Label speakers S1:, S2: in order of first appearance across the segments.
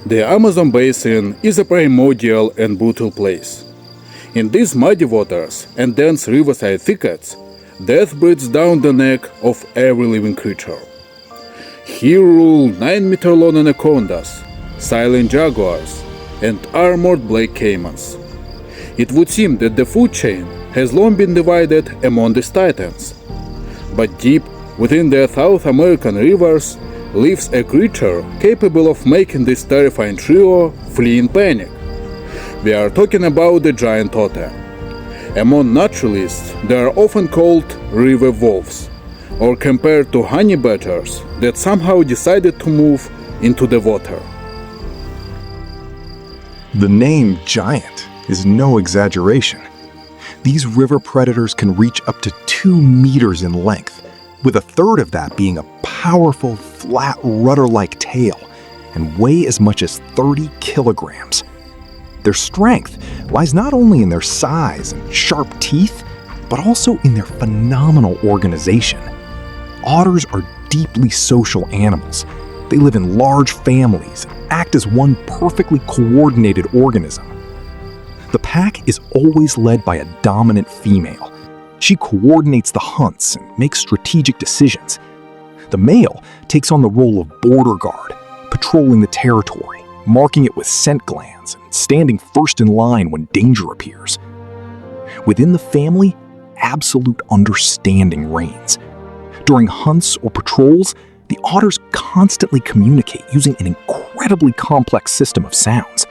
S1: The Amazon basin is a primordial and brutal place. In these muddy waters and dense riverside thickets, death breathes down the neck of every living creature. Here rule 9-meter-long anacondas, silent jaguars, and armored black caimans. It would seem that the food chain has long been divided among these titans. But deep within the South American rivers lives a creature capable of making this terrifying trio flee in panic. We are talking about the giant otter. Among naturalists, they are often called river wolves, or compared to honey badgers that somehow decided to move into the water.
S2: The name giant is no exaggeration. These river predators can reach up to 2 meters in length, with a third of that being a powerful, flat, rudder-like tail, and weigh as much as 30 kilograms. Their strength lies not only in their size and sharp teeth, but also in their phenomenal organization. Otters are deeply social animals. They live in large families and act as one perfectly coordinated organism. The pack is always led by a dominant female. She coordinates the hunts and makes strategic decisions. The male takes on the role of border guard, patrolling the territory, marking it with scent glands, and standing first in line when danger appears. Within the family, absolute understanding reigns. During hunts or patrols, the otters constantly communicate using an incredibly complex system of sounds.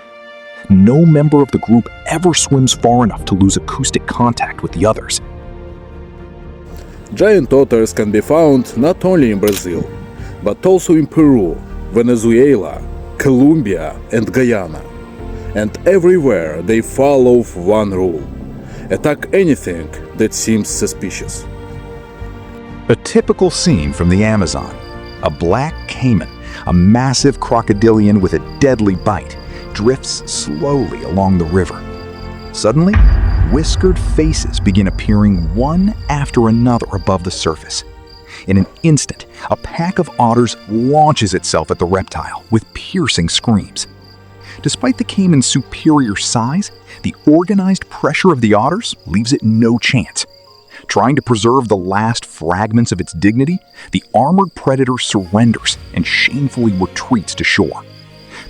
S2: No member of the group ever swims far enough to lose acoustic contact with the others.
S1: Giant otters can be found not only in Brazil, but also in Peru, Venezuela, Colombia, and Guyana. And everywhere they follow one rule: attack anything that seems suspicious.
S2: A typical scene from the Amazon. A black caiman, a massive crocodilian with a deadly bite, drifts slowly along the river. Suddenly, whiskered faces begin appearing one after another above the surface. In an instant, a pack of otters launches itself at the reptile with piercing screams. Despite the caiman's superior size, the organized pressure of the otters leaves it no chance. Trying to preserve the last fragments of its dignity, the armored predator surrenders and shamefully retreats to shore.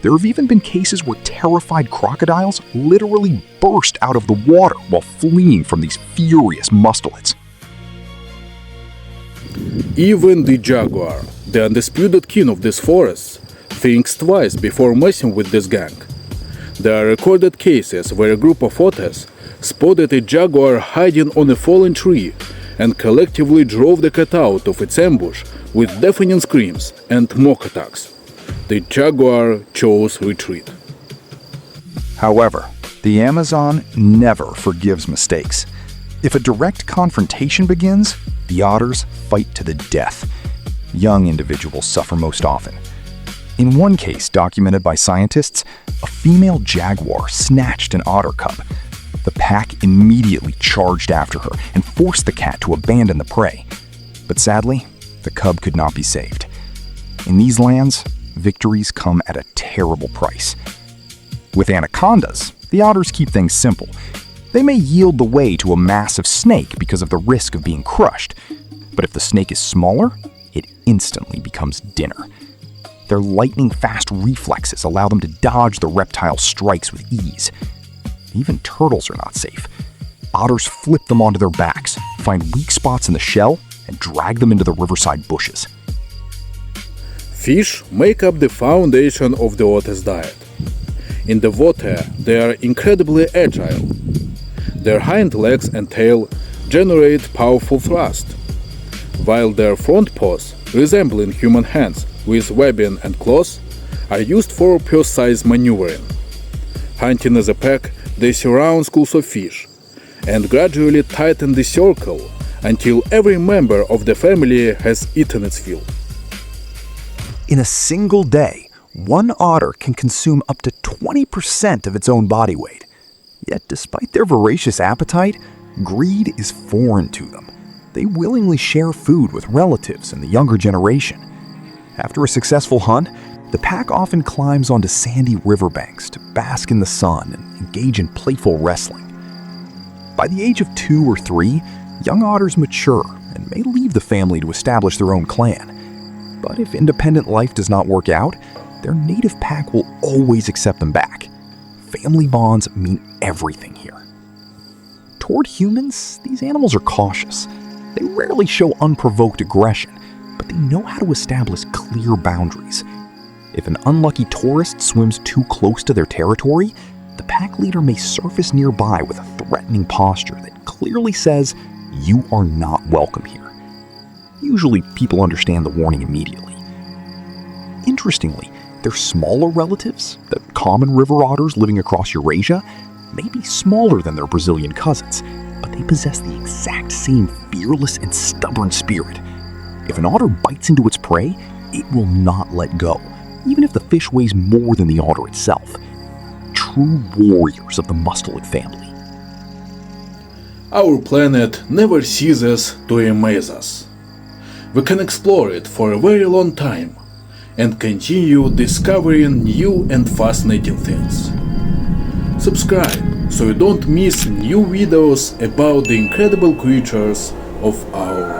S2: There have even been cases where terrified crocodiles literally burst out of the water while fleeing from these furious mustelids.
S1: Even the jaguar, the undisputed king of these forests, thinks twice before messing with this gang. There are recorded cases where a group of otters spotted a jaguar hiding on a fallen tree and collectively drove the cat out of its ambush with deafening screams and mock attacks. The jaguar chose retreat.
S2: However, the Amazon never forgives mistakes. If a direct confrontation begins, the otters fight to the death. Young individuals suffer most often. In one case documented by scientists, a female jaguar snatched an otter cub. The pack immediately charged after her and forced the cat to abandon the prey. But sadly, the cub could not be saved. In these lands, victories come at a terrible price. With anacondas, the otters keep things simple. They may yield the way to a massive snake because of the risk of being crushed. But if the snake is smaller, it instantly becomes dinner. Their lightning-fast reflexes allow them to dodge the reptile's strikes with ease. Even turtles are not safe. Otters flip them onto their backs, find weak spots in the shell, and drag them into the riverside bushes.
S1: Fish make up the foundation of the otter's diet. In the water, they are incredibly agile. Their hind legs and tail generate powerful thrust, while their front paws, resembling human hands with webbing and claws, are used for precise maneuvering. Hunting as a pack, they surround schools of fish and gradually tighten the circle until every member of the family has eaten its fill.
S2: In a single day, one otter can consume up to 20% of its own body weight. Yet despite their voracious appetite, greed is foreign to them. They willingly share food with relatives and the younger generation. After a successful hunt, The pack often climbs onto sandy riverbanks to bask in the sun and engage in playful wrestling. By the age of 2 or 3, young otters mature and may leave the family to establish their own clan. But if independent life does not work out, their native pack will always accept them back. Family bonds mean everything here. Toward humans, these animals are cautious. They rarely show unprovoked aggression, but they know how to establish clear boundaries. If an unlucky tourist swims too close to their territory, the pack leader may surface nearby with a threatening posture that clearly says, "You are not welcome here." Usually, people understand the warning immediately. Interestingly, their smaller relatives, the common river otters living across Eurasia, may be smaller than their Brazilian cousins, but they possess the exact same fearless and stubborn spirit. If an otter bites into its prey, it will not let go, even if the fish weighs more than the otter itself. True warriors of the mustelid family.
S1: Our planet never ceases to amaze us. We can explore it for a very long time and continue discovering new and fascinating things. Subscribe so you don't miss new videos about the incredible creatures of our